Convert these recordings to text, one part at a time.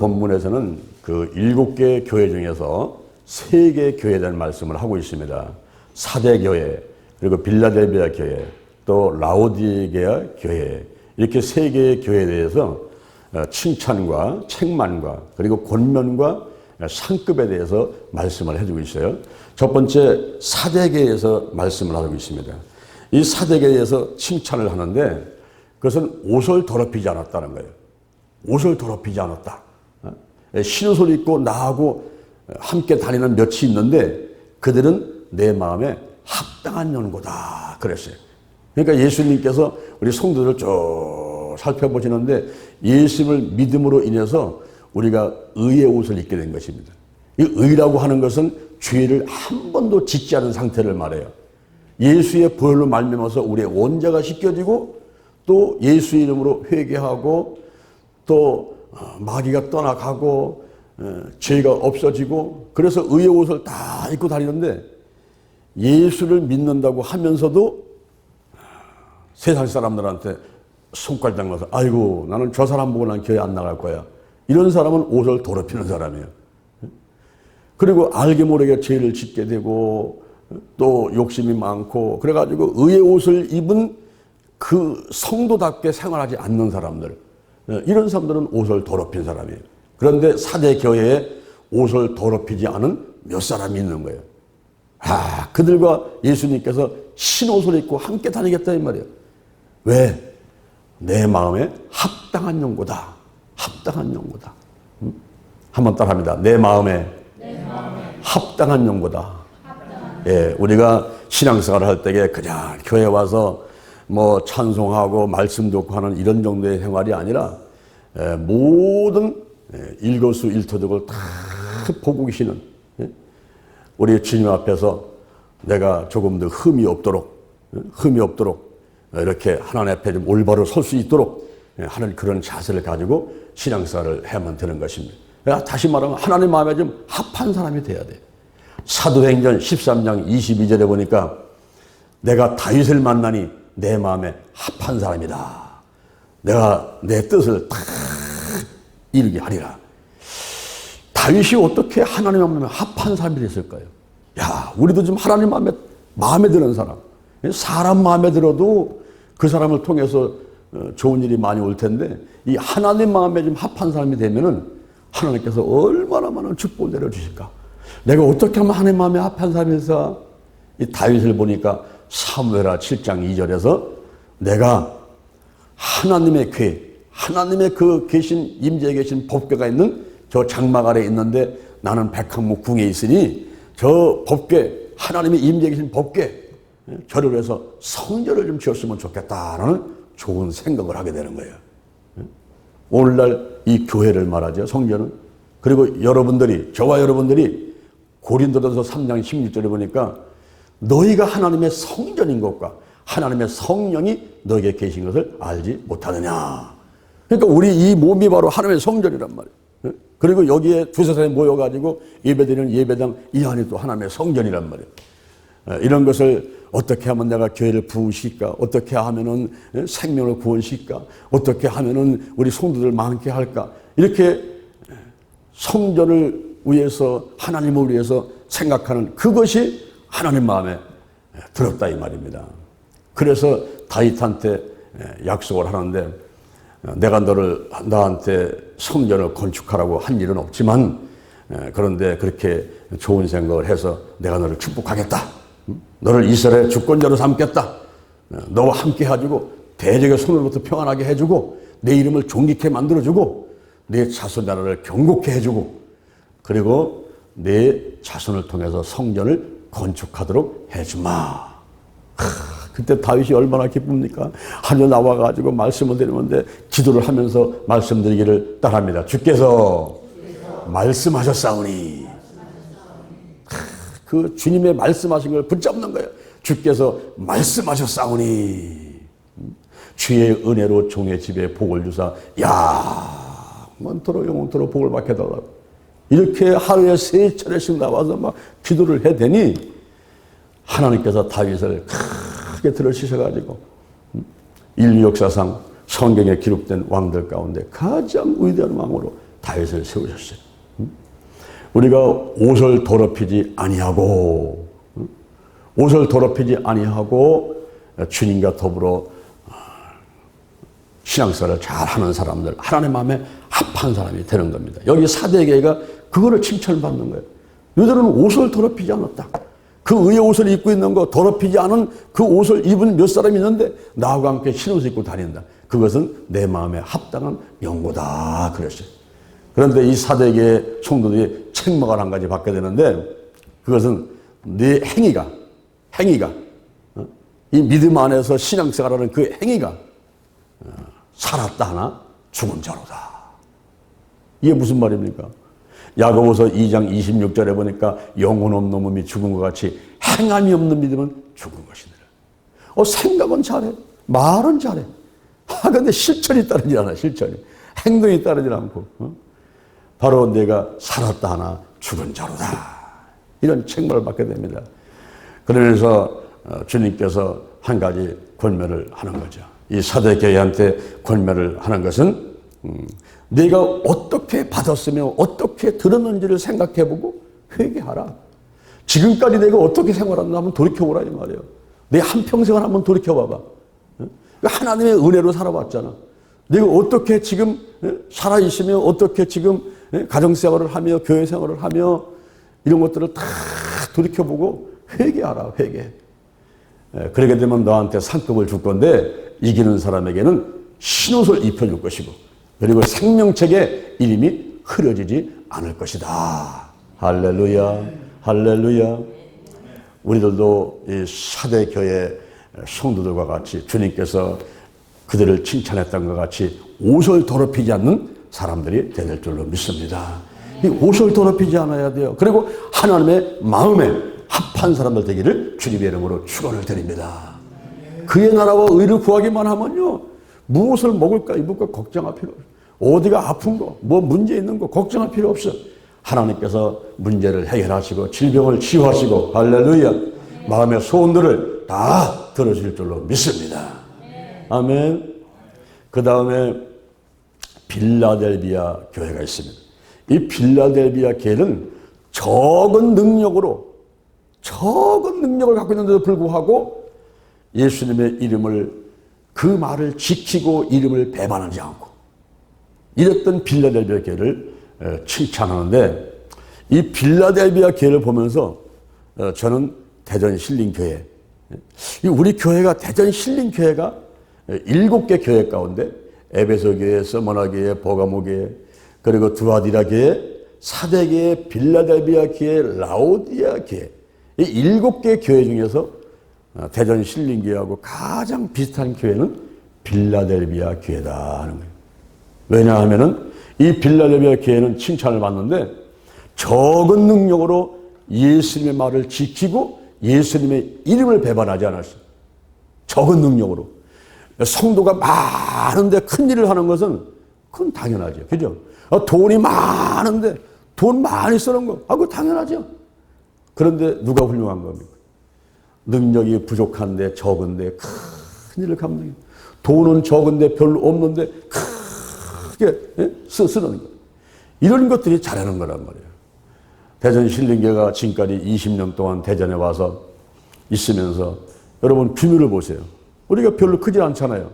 본문에서는 그 7개의 교회 중에서 3개의 교회에 대한 말씀을 하고 있습니다. 사대 교회, 그리고 빌라델비아 교회, 또 라오디게아 교회, 이렇게 3개의 교회에 대해서 칭찬과 책망과 그리고 권면과 상급에 대해서 말씀을 해주고 있어요. 첫 번째 사대교회에서 말씀을 하고 있습니다. 이 사대교회에서 칭찬을 하는데 그것은 옷을 더럽히지 않았다는 거예요. 옷을 더럽히지 않았다. 흰옷을 입고 나하고 함께 다니는 몇이 있는데 그들은 내 마음에 합당한 연고다 그랬어요. 그러니까 예수님께서 우리 성도들을 쭉 살펴보시는데 예수님을 믿음으로 인해서 우리가 의의 옷을 입게 된 것입니다. 이 의라고 하는 것은 죄를 한 번도 짓지 않은 상태를 말해요. 예수의 보혈로 말미암아서 우리의 원죄가 씻겨지고 또 예수 이름으로 회개하고 또 마귀가 떠나가고 죄가 없어지고 그래서 의의 옷을 다 입고 다니는데 예수를 믿는다고 하면서도 세상 사람들한테 손가락 담가서 아이고 나는 저 사람 보고 난 교회 안 나갈 거야. 이런 사람은 옷을 더럽히는 사람이에요. 그리고 알게 모르게 죄를 짓게 되고 또 욕심이 많고 그래가지고 의의 옷을 입은 그 성도답게 생활하지 않는 사람들, 이런 사람들은 옷을 더럽힌 사람이에요. 그런데 사대 교회에 옷을 더럽히지 않은 몇 사람이 있는 거예요. 그들과 예수님께서 흰옷을 입고 함께 다니겠다 이 말이에요. 왜? 내 마음에 합당한 연고다. 합당한 연고다. 한번 따라합니다. 내 마음에 합당한 연고다. 예, 우리가 신앙생활을 할 때에 그냥 교회 와서 뭐 찬송하고 말씀 듣고 하는 이런 정도의 생활이 아니라 모든 일거수일투족을 다 보고 계시는 우리 주님 앞에서 내가 조금 더 흠이 없도록 이렇게 하나님 앞에 좀 올바로 설 수 있도록 하는 그런 자세를 가지고 신앙생활을 해야만 되는 것입니다. 다시 말하면 하나님 마음에 좀 합한 사람이 돼야 돼요. 사도행전 13장 22절에 보니까 내가 다윗을 만나니 내 마음에 합한 사람이다. 내가 내 뜻을 다 이루게 하리라. 다윗이 어떻게 하나님 마음에 합한 사람이 됐을까요? 야, 우리도 좀 하나님 마음에 드는 사람 마음에 들어도 그 사람을 통해서 좋은 일이 많이 올 텐데 이 하나님 마음에 좀 합한 사람이 되면은 하나님께서 얼마나 많은 축복을 내려주실까? 내가 어떻게 하면 하나님 마음에 합한 사람이 될까? 이 다윗을 보니까 사무엘하 7장 2절에서 내가 하나님의 궤, 하나님의 그 계신 임재에 계신 법궤가 있는 저 장막 아래에 있는데 나는 백합목 궁에 있으니 저 법궤, 하나님의 임재에 계신 법궤 저를 위해서 성전을 좀 지었으면 좋겠다라는 좋은 생각을 하게 되는 거예요. 오늘날 이 교회를 말하죠. 성전은. 그리고 여러분들이, 저와 여러분들이 고린도전서 3장 16절에 보니까 너희가 하나님의 성전인 것과 하나님의 성령이 너에게 계신 것을 알지 못하느냐. 그러니까 우리 이 몸이 바로 하나님의 성전이란 말이에요. 그리고 여기에 두세 사람이 모여가지고 예배드리는 예배당 이 안이 또 하나님의 성전이란 말이에요. 이런 것을 어떻게 하면 내가 교회를 부으실까? 어떻게 하면은 생명을 구원실까? 어떻게 하면은 우리 성도들 많게 할까? 이렇게 성전을 위해서 하나님을 위해서 생각하는 그것이 하나님 마음에 들었다 이 말입니다. 그래서 다윗한테 약속을 하는데 내가 나한테 성전을 건축하라고 한 일은 없지만 그런데 그렇게 좋은 생각을 해서 내가 너를 축복하겠다. 너를 이스라엘의 주권자로 삼겠다. 너와 함께 해주고 대적의 손으로부터 평안하게 해주고 내 이름을 존귀케 만들어주고 내 자손 나라를 경고케 해주고 그리고 내 자손을 통해서 성전을 건축하도록 해주마. 그때 다윗이 얼마나 기쁩니까? 하늘 나와가지고 말씀을 드리는데 기도를 하면서 말씀드리기를 따릅니다. 주께서 말씀하셨사오니. 그 주님의 말씀하신 걸 붙잡는 거예요. 주께서 말씀하셨사오니 주의 은혜로 종의 집에 복을 주사 영원토록 영원토록 복을 받게 달라고 이렇게 하루에 3차례씩 나와서 막 기도를 해대니 하나님께서 다윗을 크게 들으시셔가지고 인류 역사상 성경에 기록된 왕들 가운데 가장 위대한 왕으로 다윗을 세우셨어요. 우리가 옷을 더럽히지 아니하고, 옷을 더럽히지 아니하고 주님과 더불어 신앙생활을 잘하는 사람들, 하나님 마음에 합한 사람이 되는 겁니다. 여기 사대교회가 그거를 칭찬받는 거예요. 너희들은 옷을 더럽히지 않았다. 그 의의 옷을 입고 있는 거, 더럽히지 않은 그 옷을 입은 몇 사람이 있는데 나하고 함께 흰 옷을 입고 다닌다. 그것은 내 마음에 합당한 연고다 그랬어요. 그런데 이 사대교회 성도들이 책망을 한 가지 받게 되는데, 그것은 네 행위가 이 믿음 안에서 신앙생활하는 그 행위가 살았다 하나 죽은 자로다. 이게 무슨 말입니까? 야고보서 2장 26절에 보니까 영혼 없는 몸이 죽은 것 같이 행함이 없는 믿음은 죽은 것이니라. 생각은 잘해, 말은 잘해. 근데 실천이 따르지 않아. 실천이, 행동이 따르지 않고, 바로 내가 살았다 하나 죽은 자로다. 이런 책망을 받게 됩니다. 그러면서 주님께서 한 가지 권면을 하는 거죠. 이 사대교회한테 권면을 하는 것은 네가 어떻게 받았으며 어떻게 들었는지를 생각해보고 회개하라. 지금까지 내가 어떻게 생활했나 한번 돌이켜보라 이 말이에요. 내 한평생을 한번 돌이켜봐봐. 하나님의 은혜로 살아왔잖아. 내가 어떻게 지금 살아있으며 어떻게 지금 가정생활을 하며 교회생활을 하며 이런 것들을 다 돌이켜보고 회개하라. 회개. 그러게 되면 너한테 상급을 줄 건데 이기는 사람에게는 흰옷을 입혀줄 것이고, 그리고 생명책에 이름이 흐려지지 않을 것이다. 할렐루야, 할렐루야. 우리들도 이 사대교회 성도들과 같이 주님께서 그들을 칭찬했던 것 같이 옷을 더럽히지 않는 사람들이 될 줄로 믿습니다. 이 옷을 더럽히지 않아야 돼요. 그리고 하나님의 마음에 합한 사람들 되기를 주님의 이름으로 축원을 드립니다. 그의 나라와 의를 구하기만 하면요, 무엇을 먹을까 입을까 걱정할 필요 없어요. 어디가 아픈 거, 뭐 문제 있는 거 걱정할 필요 없어. 하나님께서 문제를 해결하시고 질병을 치유하시고, 할렐루야, 마음의 소원들을 다 들어주실 줄로 믿습니다. 아멘. 그 다음에 빌라델비아 교회가 있습니다. 이 빌라델비아 교회는 적은 능력을 갖고 있는데도 불구하고 예수님의 이름을, 그 말을 지키고 이름을 배반하지 않고 이랬던 빌라델비아 교회를 칭찬하는데, 이 빌라델비아 교회를 보면서 저는 대전 신림교회, 우리 교회가 대전 신림교회가 7개 교회 가운데 에베소 교회, 서머나 교회, 버가모 교회, 그리고 두아디라 교회, 사대교회, 빌라델비아 교회, 라오디아 교회, 이 7개 교회 중에서 대전 신림교회하고 가장 비슷한 교회는 빌라델비아 교회다 하는 거예요. 왜냐하면은 이 빌라델비아 교회는 칭찬을 받는데 적은 능력으로 예수님의 말을 지키고 예수님의 이름을 배반하지 않았어요. 적은 능력으로. 성도가 많은데 큰 일을 하는 것은 그건 당연하죠. 그죠? 돈이 많은데 돈 많이 쓰는 거, 그거 당연하죠. 그런데 누가 훌륭한 겁니까? 능력이 부족한데 적은데 큰 일을 감당해요. 돈은 적은데 별로 없는데 크게 쓰는 거. 이런 것들이 잘하는 거란 말이에요. 대전 신림교회가 지금까지 20년 동안 대전에 와서 있으면서 여러분 규모를 보세요. 우리가 별로 크지 않잖아요.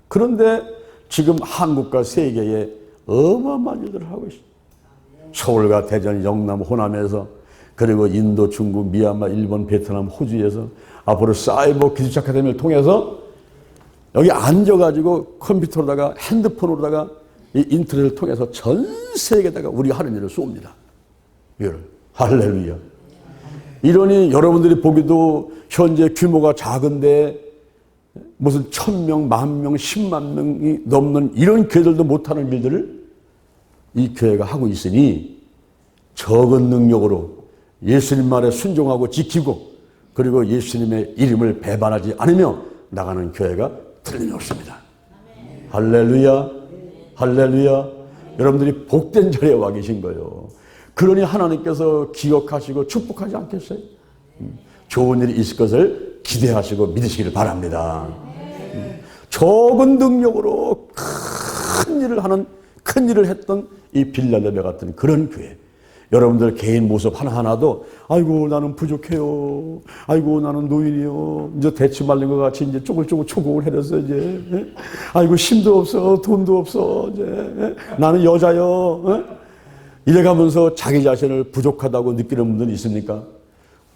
그런데 지금 한국과 세계에 어마어마한 일들을 하고 있어요. 서울과 대전, 영남, 호남에서, 그리고 인도, 중국, 미얀마, 일본, 베트남, 호주에서 앞으로 사이버 기술 아카데미를 통해서 여기 앉아가지고 컴퓨터로다가 핸드폰으로다가 이 인터넷을 통해서 전 세계에다가 우리가 하는 일을 쏩니다. 이거를. 할렐루야. 이러니 여러분들이 보기도 현재 규모가 작은데 무슨 1000명, 10,000명, 10만 명이 넘는 이런 교회들도 못하는 일들을 이 교회가 하고 있으니 적은 능력으로 예수님 말에 순종하고 지키고 그리고 예수님의 이름을 배반하지 않으며 나가는 교회가 틀림없습니다. 할렐루야, 할렐루야. 여러분들이 복된 자리에 와 계신 거예요. 그러니 하나님께서 기억하시고 축복하지 않겠어요? 좋은 일이 있을 것을 기대하시고 믿으시기를 바랍니다. 적은 능력으로 큰 일을 했던 이 빌라델비아 같은 그런 교회. 여러분들 개인 모습 하나하나도 아이고 나는 부족해요. 아이고 나는 노인이요. 이제 대추 말린 것 같이 이제 쪼글쪼글 초곡을 해렸어 이제. 아이고 힘도 없어 돈도 없어 이제. 나는 여자요. 이래가면서 자기 자신을 부족하다고 느끼는 분들 있습니까?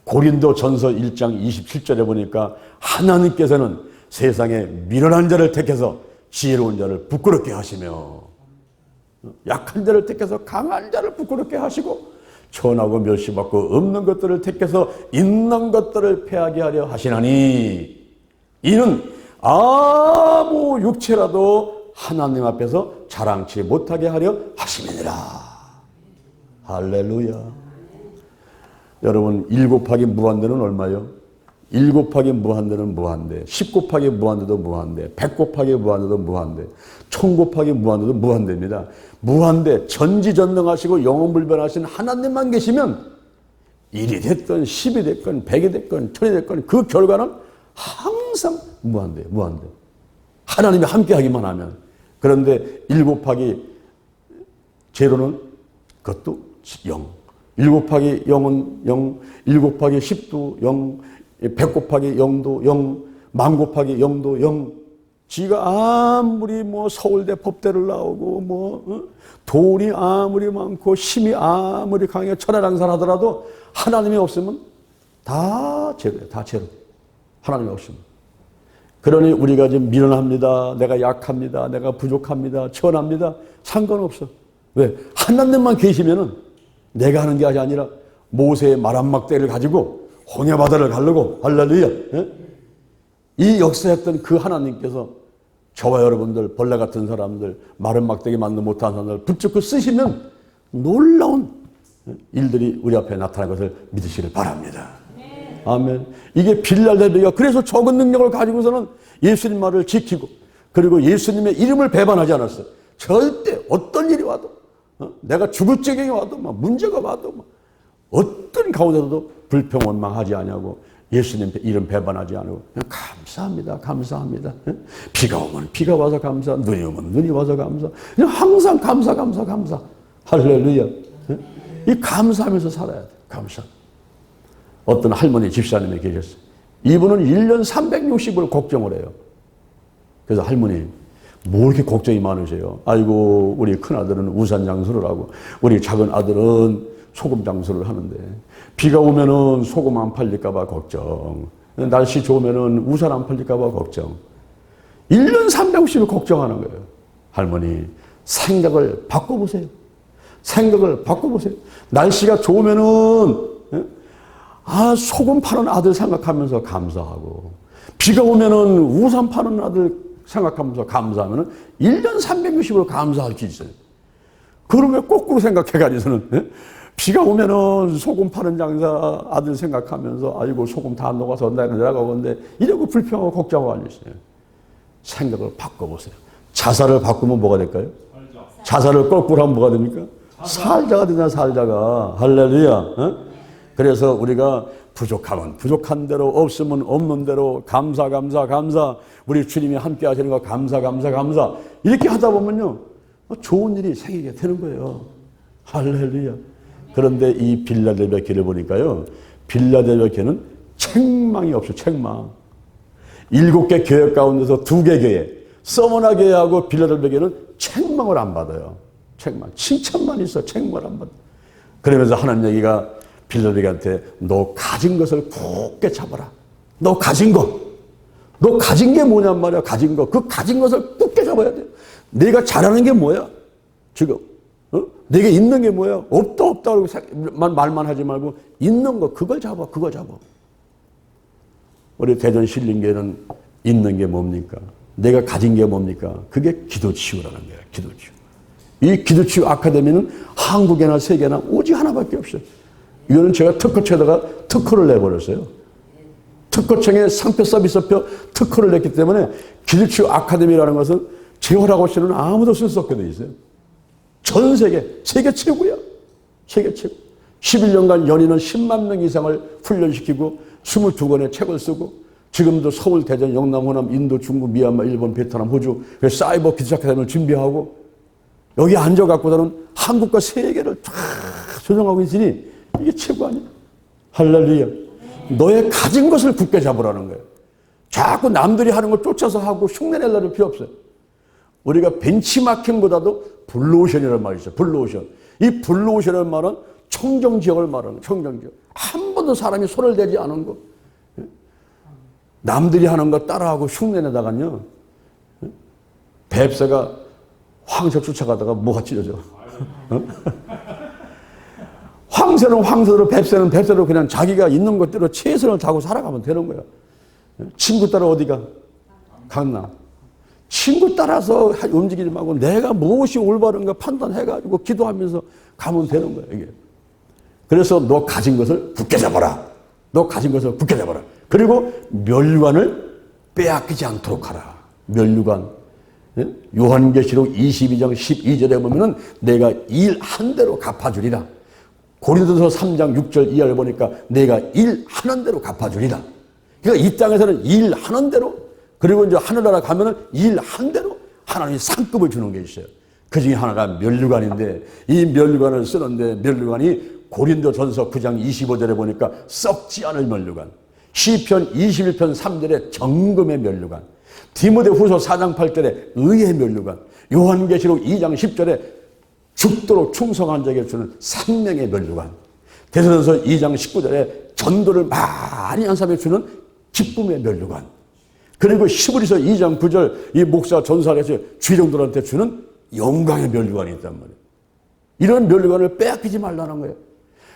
고린도 전서 1장 27절에 보니까 하나님께서는 세상에 미련한 자를 택해서 지혜로운 자를 부끄럽게 하시며 약한 자를 택해서 강한 자를 부끄럽게 하시고 천하고 멸시받고 없는 것들을 택해서 있는 것들을 패하게 하려 하시나니 이는 아무 육체라도 하나님 앞에서 자랑치 못하게 하려 하심이니라. 할렐루야. 여러분 1 곱하기 무한대는 얼마요? 1 곱하기 무한대는 무한대, 10 곱하기 무한대도 무한대, 100 곱하기 무한대도 무한대, 1000 곱하기 무한대도 무한대입니다. 무한대, 전지전능하시고 영원불변하신 하나님만 계시면 1이 됐건 10이 됐건 100이 됐건 1000이 됐건 그 결과는 항상 무한대, 무한대. 하나님이 함께 하기만 하면. 그런데 1 곱하기 제로는 그것도 0. 1 곱하기 0은 0, 1 곱하기 10도 0, 100 곱하기 0도 0, 1000 곱하기 0도 0. 지가 아무리 뭐 서울대 법대를 나오고 돈이 아무리 많고 힘이 아무리 강해 천하장사하더라도 하나님이 없으면 다 제로예요. 다 제로. 하나님이 없으면. 그러니 우리가 지금 미련합니다. 내가 약합니다. 내가 부족합니다. 천합니다. 상관없어. 왜? 하나님만 계시면은 내가 하는 게 아니라 모세의 말 한 막대를 가지고 홍해 바다를 가르고 할렐루야. 이 역사했던 그 하나님께서 저와 여러분들 벌레 같은 사람들 마른 막대기 만도 못한 사람들 붙잡고 쓰시면 놀라운 일들이 우리 앞에 나타날 것을 믿으시길 바랍니다. 아멘. 이게 빌라델비아가 그래서 적은 능력을 가지고서는 예수님 말을 지키고 그리고 예수님의 이름을 배반하지 않았어요. 절대 어떤 일이 와도 내가 죽을 지경이 와도 문제가 와도 어떤 가운데서도 불평 원망하지 아니하고 예수님 이름 배반하지 않고 그냥 감사합니다. 감사합니다. 비가 오면 비가 와서 감사, 눈이 오면 눈이 와서 감사. 그냥 항상 감사. 할렐루야. 이 감사하면서 살아야 돼. 감사. 어떤 할머니 집사님이 계셨어요. 이분은 1년 360을 걱정을 해요. 그래서 할머니 뭐 이렇게 걱정이 많으세요? 아이고 우리 큰아들은 우산 장수를 하고 우리 작은 아들은 소금 장수를 하는데 비가 오면은 소금 안 팔릴까 봐 걱정, 날씨 좋으면은 우산 안 팔릴까 봐 걱정. 1년 360을 걱정하는 거예요. 할머니 생각을 바꿔보세요. 생각을 바꿔보세요. 날씨가 좋으면은 소금 파는 아들 생각하면서 감사하고 비가 오면은 우산 파는 아들 생각하면서 감사하면은 1년 360으로 감사할 게 있어요. 그러면 거꾸로 생각해가지고는 비가 오면은 소금 파는 장사 아들 생각하면서 아이고 소금 다 녹아서 내려가건데 이러고 불평하고 걱정하고 앉으세요. 생각을 바꿔보세요. 자살을 바꾸면 뭐가 될까요? 자살을 거꾸로 하면 뭐가 됩니까? 살자가 되잖아. 살자가. 할렐루야. 그래서 우리가 부족하면 부족한 대로 없으면 없는 대로 감사. 우리 주님이 함께 하시는 거 감사. 이렇게 하다 보면요 좋은 일이 생기게 되는 거예요. 할렐루야. 그런데 이 빌라델비아 교회를 보니까요 빌라델비아 교회는 책망이 없어요. 책망. 7개 교회 가운데서 2개 교회 서머나 교회하고 빌라델비아 교회는 책망을 안 받아요. 책망. 칭찬만 있어. 책망을 안 받아. 그러면서 하나님 얘기가 빌라델비아한테 너 가진 것을 굳게 잡아라. 너 가진 거. 너 가진 게 뭐냔 말이야. 가진 거. 그 가진 것을 굳게 잡아야 돼. 네가 잘하는 게 뭐야? 지금. 내게 있는 게 뭐야? 없다 그러고 말만 하지 말고 있는 거 그걸 잡아. 우리 대전 신림교회는 있는 게 뭡니까? 내가 가진 게 뭡니까? 그게 기도치유라는 거야. 기도치유. 이 기도치유 아카데미는 한국에나 세계나 오직 하나밖에 없어요. 이거는 제가 특허청에다가 특허를 내버렸어요. 특허청에 상표 서비스표 특허를 냈기 때문에 기도치유 아카데미라는 것은 재활하고 씨는 아무도 쓸 수 없게 돼 있어요. 전 세계 최고야. 세계 최고. 11년간 연인은 10만 명 이상을 훈련시키고 22권의 책을 쓰고 지금도 서울, 대전, 영남, 호남, 인도, 중국, 미얀마, 일본, 베트남, 호주 사이버 기술 아카데미를 준비하고 여기 앉아갖고서는 한국과 세계를 쫙 조정하고 있으니 이게 최고 아니야? 할렐루야. 너의 가진 것을 굳게 잡으라는 거예요. 자꾸 남들이 하는 걸 쫓아서 하고 흉내내려는 필요 없어요. 우리가 벤치마킹보다도 블루오션이라는 말이 있어요. 블루오션. 이 블루오션이라는 말은 청정지역을 말하는 거예요. 청정지역. 한 번도 사람이 손을 대지 않은 거. 남들이 하는 거 따라하고 흉내내다가요. 뱁새가 황새 쫓아가다가 뭐가 찢어져. 황새는 황새로, 뱁새는 뱁새로 그냥 자기가 있는 것대로 최선을 다하고 살아가면 되는 거야. 친구 따라 어디가? 강남. 친구 따라서 움직이지 말고 내가 무엇이 올바른가 판단해가지고 기도하면서 가면 되는 거야, 이게. 그래서 너 가진 것을 굳게 잡아라. 너 가진 것을 굳게 잡아라. 그리고 면류관을 빼앗기지 않도록 하라. 면류관. 요한계시록 22장 12절에 보면은 내가 일한 대로 갚아주리라. 고린도서 3장 6절 이하를 보니까 내가 일하는 대로 갚아주리라. 그러니까 이 땅에서는 일하는 대로, 그리고 이제 하늘나라 가면은 일한 대로 하나님이 상급을 주는 게 있어요. 그 중에 하나가 면류관인데, 이 면류관을 쓰는데 면류관이 고린도전서 9장 25절에 보니까 썩지 않을 면류관, 시편 21편 3절에 정금의 면류관, 디모데후서 4장 8절에 의의 면류관, 요한계시록 2장 10절에 죽도록 충성한 자에게 주는 생명의 면류관, 데살로니가서 2장 19절에 전도를 많이 한 사람에게 주는 기쁨의 면류관, 그리고 히브리서 2장 9절 이 목사 전사에서 주정들한테 주는 영광의 면류관이 있단 말이에요. 이런 면류관을 빼앗기지 말라는 거예요.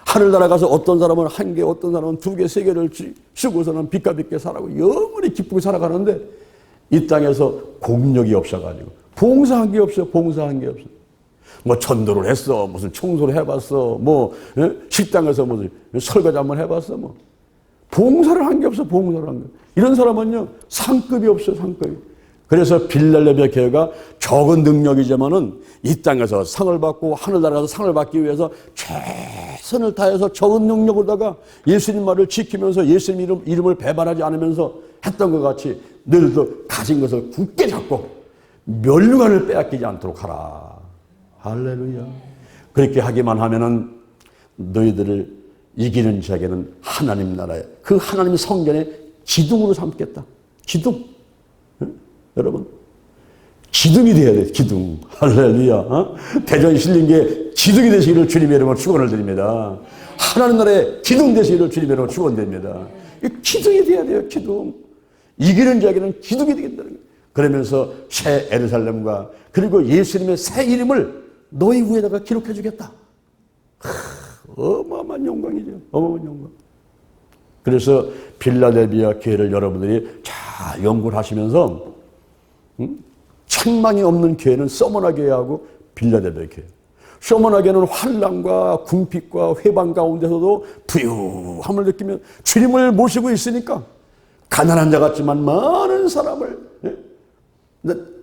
하늘나라 가서 어떤 사람은 한 개, 어떤 사람은 두 개, 세 개를 쓰고서는 빛깔있게 살아가고 영원히 기쁘게 살아가는데, 이 땅에서 공력이 없어가지고 봉사한 게 없어요. 봉사한 게 없어요. 뭐 전도를 했어, 무슨 청소를 해봤어, 뭐 식당에서 무슨 설거지 한번 해봤어, 뭐 봉사를 한 게 없어. 봉사를 한 게. 이런 사람은요 상급이 없어요. 상급이. 그래서 빌랄레비아 교회가 적은 능력이지만은 이 땅에서 상을 받고 하늘나라에서 상을 받기 위해서 최선을 다해서 적은 능력으로다가 예수님 말을 지키면서 예수님 이름을 배반하지 않으면서 했던 것 같이 너희들도 가진 것을 굳게 잡고 면류관을 빼앗기지 않도록 하라. 할렐루야. 그렇게 하기만 하면은 너희들을 이기는 자에게는 하나님 나라에, 그 하나님 성전의 기둥으로 삼겠다. 기둥. 여러분, 기둥이 되어야 돼. 기둥. 할렐루야. 대전 신림교회 기둥이 되시기를 주님의 이름으로 축원을 드립니다. 하나님 나라의 기둥 되시기를 주님의 이름으로 축원드립니다. 기둥이 되어야 돼요. 기둥. 이기는 자에게는 기둥이 되겠다는 거예요. 그러면서 새 예루살렘과 그리고 예수님의 새 이름을 너희 위에다가 기록해 주겠다. 어마어마한 영광이죠. 어마어마한 영광. 그래서 빌라델비아 교회를 여러분들이 잘 연구를 하시면서 책망이 없는 교회는 서머나 교회하고 빌라델비아 교회. 서머나 교회는 환난과 궁핍과 회방 가운데서도 부유함을 느끼며 주님을 모시고 있으니까 가난한 자 같지만 많은 사람을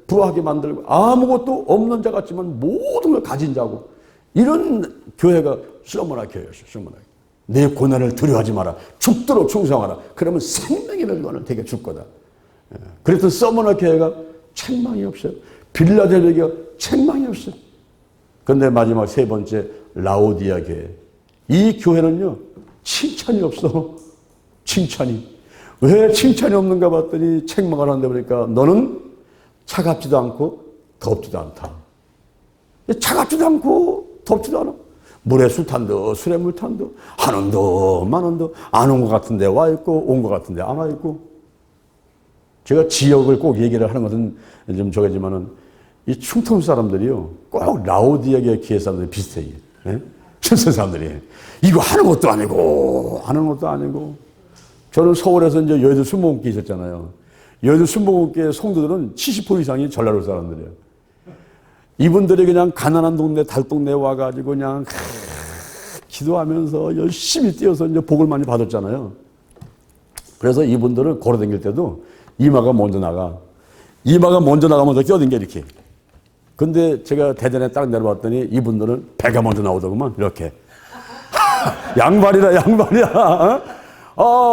부하게 만들고 아무것도 없는 자 같지만 모든 걸 가진 자고, 이런 교회가 서머나 교회였어요. 서머나 교회. 내 고난을 두려워하지 마라. 죽도록 충성하라. 그러면 생명의 면류관을 되게 줄 거다. 그랬던 서머나 교회가 책망이 없어요. 빌라델비아 교회가 책망이 없어요. 그런데 마지막 세 번째 라오디아 교회. 이 교회는요 칭찬이 없어. 칭찬이. 왜 칭찬이 없는가 봤더니 책망을 하는데 보니까 너는 차갑지도 않고 덥지도 않다. 차갑지도 않고 덥지도 않아. 물에 술 탄도 술에 물 탄도 하는도 마는도 안 온 것 같은데 와 있고 온 것 같은데 안 와 있고. 제가 지역을 꼭 얘기를 하는 것은 좀 저거지만은 이 충청 사람들이요 꼭 라오디아 교회 사람들이 비슷해요. 충청 사람들이 이거 하는 것도 아니고 하는 것도 아니고. 저는 서울에서 이제 여의도 순복음교회 있었잖아요. 여의도 순복음교회 성도들은 70% 이상이 전라도 사람들이에요. 이분들이 그냥 가난한 동네, 달동네 와가지고 그냥 기도하면서 열심히 뛰어서 이제 복을 많이 받았잖아요. 그래서 이분들은 걸어다닐 때도 이마가 먼저 나가. 이마가 먼저 나가면서 뛰어댕겨 이렇게. 근데 제가 대전에 딱 내려봤더니 이분들은 배가 먼저 나오더구만 이렇게. 양발이다 양발이야.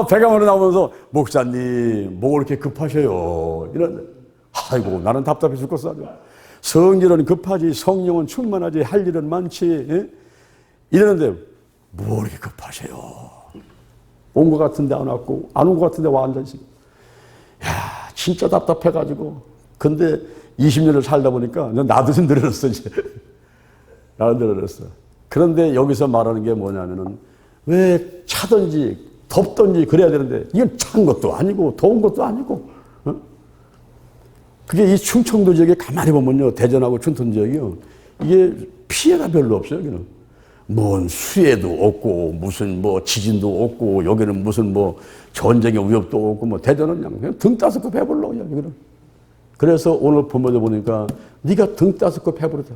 배가 먼저 나오면서 목사님 뭐 그렇게 급하셔요. 이런데 아이고 나는 답답해 죽겠어. 성질은 급하지 성령은 충만하지 할 일은 많지. 예? 이러는데 뭐 이렇게 급하세요? 온 것 같은데 안 왔고 안 온 것 같은데 와 앉아있어. 야 진짜 답답해가지고. 근데 20년을 살다 보니까 나도 좀 늘어났어 이제. 나도 늘어났어. 그런데 여기서 말하는 게 뭐냐면은 왜 차든지 덥든지 그래야 되는데 이건 찬 것도 아니고 더운 것도 아니고. 어? 그게 이 충청도 지역에 가만히 보면요. 대전하고 춘천 지역이요. 이게 피해가 별로 없어요. 여기는. 뭔 수해도 없고 무슨 뭐 지진도 없고 여기는 무슨 뭐 전쟁의 위협도 없고 뭐 대전은 그냥 등 따서 그 배불러 여기는. 그래서 오늘 본문에 보니까 네가 등 따서 그 배부르다.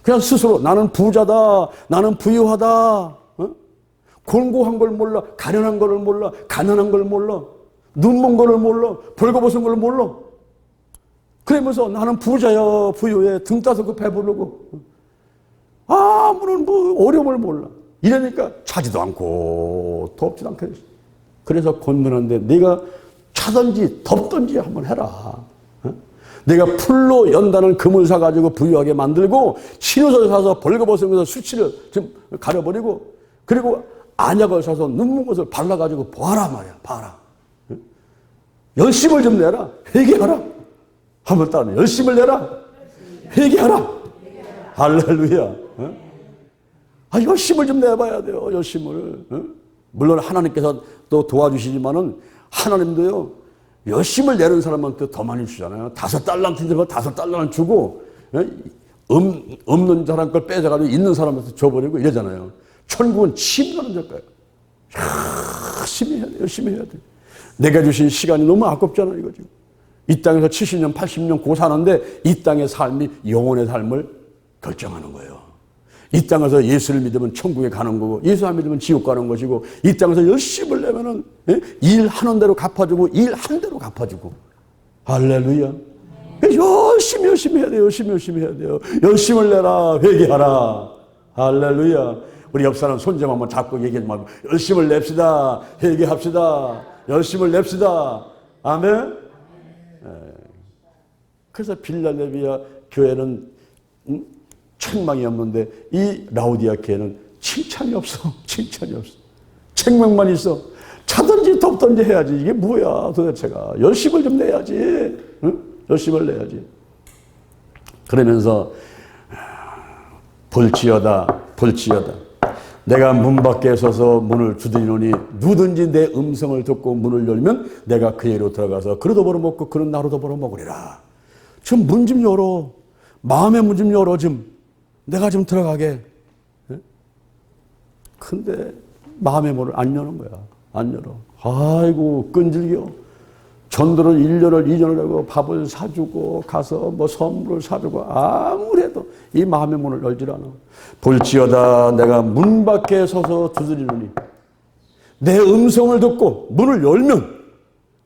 그냥 스스로 나는 부자다. 나는 부유하다. 어? 곤고한 걸 몰라. 가련한 걸 몰라. 가난한 걸 몰라. 눈먼 걸 몰라. 벌거벗은 걸 몰라. 그러면서 나는 부자야. 부유해. 등 따서 그 배부르고. 아무런 뭐 어려움을 몰라. 이러니까 차지도 않고 덥지도 않게 됐어. 그래서 권면하는데 네가 차든지 덥든지 한번 해라. 어? 내가 풀로 연다는 금을 사가지고 부유하게 만들고 신옷을 사서 벌거벗은 것을 수치를 좀 가려버리고 그리고 안약을 사서 눈먼 것을 발라가지고 봐라 말이야. 봐라. 어? 열심을 좀 내라. 회개하라. 한번 따라 열심을 내라. 회개하라. 할렐루야. 어? 열심을 좀 내봐야 돼요. 열심을. 어? 물론 하나님께서 또 도와주시지만은 하나님도요. 열심을 내는 사람한테 더 많이 주잖아요. 5달란트 들면 5달란트 주고 없는 사람 걸 빼져가지고 있는 사람한테 줘버리고 이러잖아요. 천국은 침노하는 작가예요. 열심히 해야 돼. 열심히 해야 돼. 내가 주신 시간이 너무 아깝잖아 이거 지금. 이 땅에서 70년 80년 고 사는데 이 땅의 삶이 영혼의 삶을 결정하는 거예요. 이 땅에서 예수를 믿으면 천국에 가는 거고 예수 안 믿으면 지옥 가는 것이고 이 땅에서 열심을 내면은 일하는 대로 갚아주고 일한 대로 갚아주고 할렐루야. 열심히 해야 돼요. 열심히 해야 돼요. 열심을 내라. 회개하라. 할렐루야. 우리 옆 사람 손 좀 한번 잡고 얘기하지 말고 열심을 냅시다. 회개합시다. 열심을 냅시다. 아멘. 그래서 빌라델비아 교회는 책망이 없는데 이 라오디아 교회는 칭찬이 없어. 칭찬이 없어. 책망만 있어. 차든지 덥든지 해야지. 이게 뭐야 도대체가. 열심을 좀 내야지. 응? 열심을 내야지. 그러면서 볼지어다. 내가 문 밖에 서서 문을 두드리노니 누구든지 내 음성을 듣고 문을 열면 내가 그에로 들어가서 그러도 벌어먹고 그는 나로도 벌어먹으리라. 좀 문 좀 열어. 마음의 문 좀 열어 좀. 내가 좀 들어가게. 근데 마음의 문을 안 여는 거야. 안 열어. 아이고 끈질겨. 전도를 1년을 2년을 하고 밥을 사주고 가서 뭐 선물을 사주고 아무래도 이 마음의 문을 열질 않아. 볼지어다 내가 문 밖에 서서 두드리노니 내 음성을 듣고 문을 열면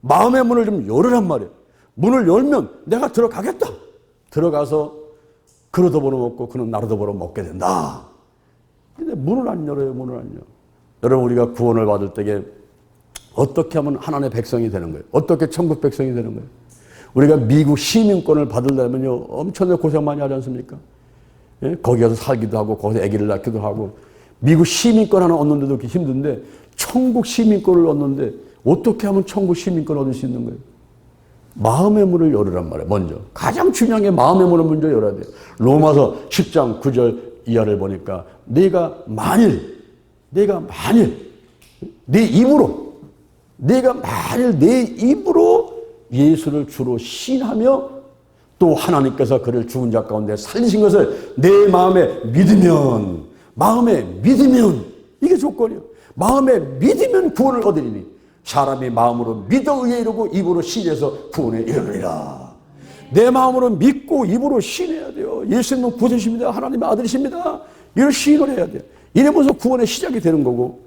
마음의 문을 좀 열으란 말이야. 문을 열면 내가 들어가겠다. 들어가서 그러도 벌어먹고 그는 나로도 벌어먹게 된다. 근데 문을 안 열어요. 문을 안 열어. 여러분 우리가 구원을 받을 때에 어떻게 하면 하나님의 백성이 되는 거예요? 어떻게 천국 백성이 되는 거예요? 우리가 미국 시민권을 받으려면요 엄청나게 고생 많이 하지 않습니까? 예? 거기 가서 살기도 하고 거기서 아기를 낳기도 하고 미국 시민권 하나 얻는데도 그렇게 힘든데 천국 시민권을 얻는데 어떻게 하면 천국 시민권을 얻을 수 있는 거예요? 마음의 문을 열으란 말이에요. 먼저 가장 중요한 게 마음의 문을 먼저 열어야 돼요. 로마서 10장 9절 이하를 보니까 내가 만일 내 입으로 예수를 주로 신하며 또 하나님께서 그를 죽은 자 가운데 살리신 것을 내 마음에 믿으면 이게 조건이에요. 마음에 믿으면 구원을 얻으리니 사람이 마음으로 믿어 의에 이르고 입으로 신해서 구원에 이르리라. 내 마음으로 믿고 입으로 신해야 돼요. 예수님은 구주십니다. 하나님의 아들이십니다. 이런 신을 해야 돼요. 이러면서 구원의 시작이 되는 거고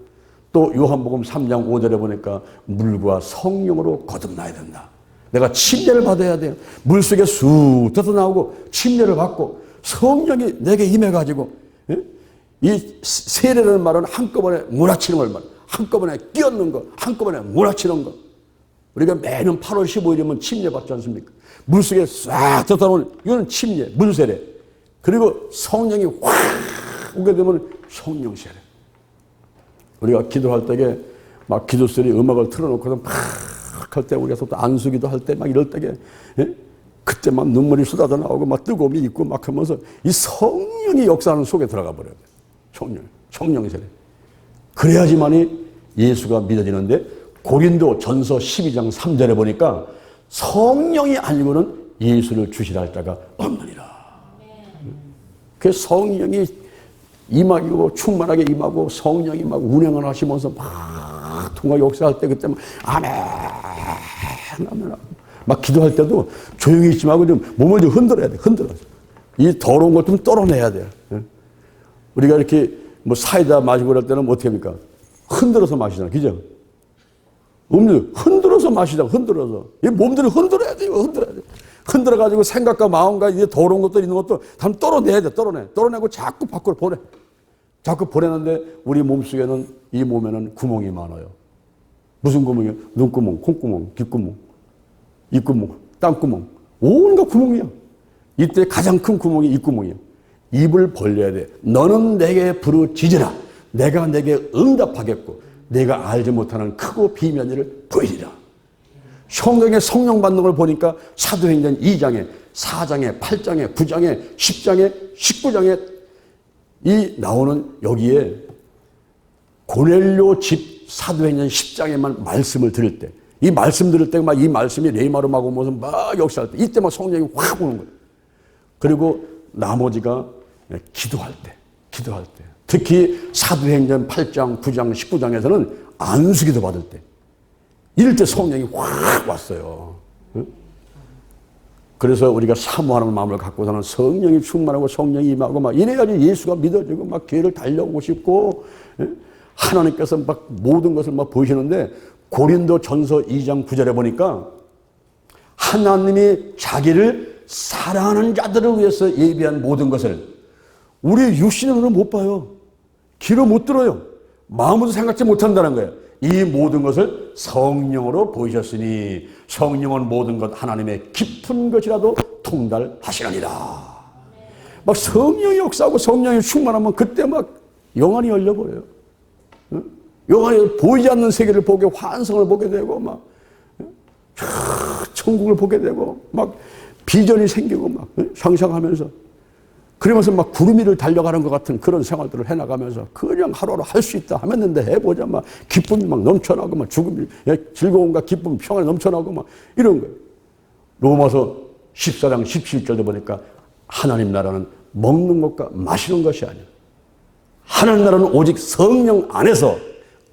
또 요한복음 3장 5절에 보니까 물과 성령으로 거듭나야 된다. 내가 침례를 받아야 돼요. 물속에 쑥 뜯어나오고 침례를 받고 성령이 내게 임해가지고 이 세례라는 말은 한꺼번에 몰아치는 걸 말이야. 한꺼번에 끼얹는 거, 한꺼번에 몰아치는 거. 우리가 매년 8월 15일이면 침례 받지 않습니까? 물속에 싹 들어가는 이거는 침례, 문세례. 그리고 성령이 확 오게 되면 성령 세례. 우리가 기도할 때에 막 기도소리 음악을 틀어놓고서 막 할 때 우리가 또 안수기도 할 때 막 이럴 때에 그때 막 눈물이 쏟아져 나오고 막 뜨거움이 있고 막 하면서 이 성령이 역사하는 속에 들어가 버려야 돼. 성령 세례. 그래야지만이 예수가 믿어지는데 고린도 전서 12장 3절에 보니까 성령이 아니고는 예수를 주시라 할 자가 없느니라. 그 성령이 임하고 충만하게 임하고 성령이 막 운행을 하시면서 막 통화 역사할 때 그때 막 아멘 아멘 막 기도할 때도 조용히 있지 말고 좀 몸을 좀 흔들어야 돼. 흔들어서 이 더러운 것 좀 떨어내야 돼. 우리가 이렇게 뭐 사이다 마시고 그럴 때는 어떻게 합니까? 흔들어서 마시잖아, 그죠? 흔들어서 마시자, 흔들어서. 이 몸들을 흔들어야 돼요, 흔들어야 돼. 흔들어가지고 생각과 마음과 이제 더러운 것들 있는 것도 다 떨어내야 돼, 떨어내고 자꾸 밖으로 보내. 자꾸 보내는데 우리 몸 속에는, 이 몸에는 구멍이 많아요. 무슨 구멍이요? 눈구멍, 콧구멍, 귓구멍, 입구멍, 땀구멍. 온갖 구멍이야. 이때 가장 큰 구멍이 입구멍이야. 입을 벌려야 돼. 너는 내게 부르짖으라. 내가 내게 응답하겠고 내가 알지 못하는 크고 비밀한 일을 보이리라. 성경에 성령 받는 걸 보니까 사도행전 2장에 4장에 8장에 9장에 10장에 19장에 이 나오는 여기에 고넬료 집 사도행전 10장에만 말씀을 들을 때 이 말씀 들을 때 막 이 말씀이 레이마로 막 오면서 막 역사할 때 이때 막 성령이 확 오는 거예요. 그리고 나머지가 기도할 때 특히 사도행전 8장, 9장, 19장에서는 안수기도 받을 때 이럴 때 성령이 확 왔어요. 그래서 우리가 사모하는 마음을 갖고서는 성령이 충만하고 성령이 임하고 막 이래야지 예수가 믿어지고 막 교회를 달려오고 싶고 하나님께서 막 모든 것을 막 보이시는데 고린도 전서 2장 9절에 보니까 하나님이 자기를 사랑하는 자들을 위해서 예비한 모든 것을 우리 육신으로 못 봐요. 귀로 못 들어요. 마음으로 생각지 못한다는 거예요. 이 모든 것을 성령으로 보이셨으니 성령은 모든 것 하나님의 깊은 것이라도 통달하시느니라. 막 성령이 역사하고 성령이 충만하면 그때 막 영안이 열려버려요. 영안이 보이지 않는 세계를 보게 환상을 보게 되고 막 천국을 보게 되고 막 비전이 생기고 막 상상하면서 그러면서 막 구름 위를 달려가는 것 같은 그런 생활들을 해나가면서 그냥 하루하루 할 수 있다 하면는데 해보자 막 기쁨이 막 넘쳐나고 막 죽음이 즐거움과 기쁨 평안이 넘쳐나고 막 이런 거예요. 로마서 14장 17절도 보니까 하나님 나라는 먹는 것과 마시는 것이 아니야. 하나님 나라는 오직 성령 안에서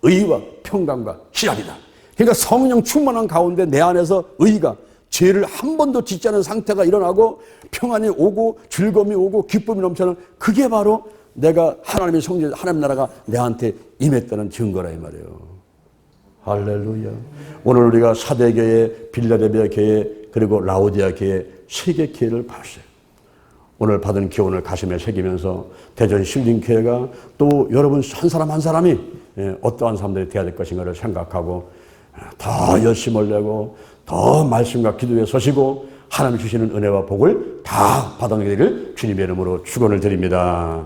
의와 평강과 희락이다. 그러니까 성령 충만한 가운데 내 안에서 의가 죄를 한 번도 짓지 않은 상태가 일어나고 평안이 오고 즐거움이 오고 기쁨이 넘쳐나는 그게 바로 내가 하나님의 성전, 하나님 나라가 내한테 임했다는 증거라 이 말이에요. 할렐루야. 오늘 우리가 사대교회, 빌라델비아 교회, 그리고 라오디아 교회 세 개 교회를 봤어요. 오늘 받은 교훈을 가슴에 새기면서 대전 실링교회가 또 여러분 한 사람 한 사람이 어떠한 사람들이 되어야 될 것인가를 생각하고 더 열심을 내고 더 말씀과 기도에 서시고 하나님 주시는 은혜와 복을 다 받아내기를 주님의 이름으로 축원을 드립니다.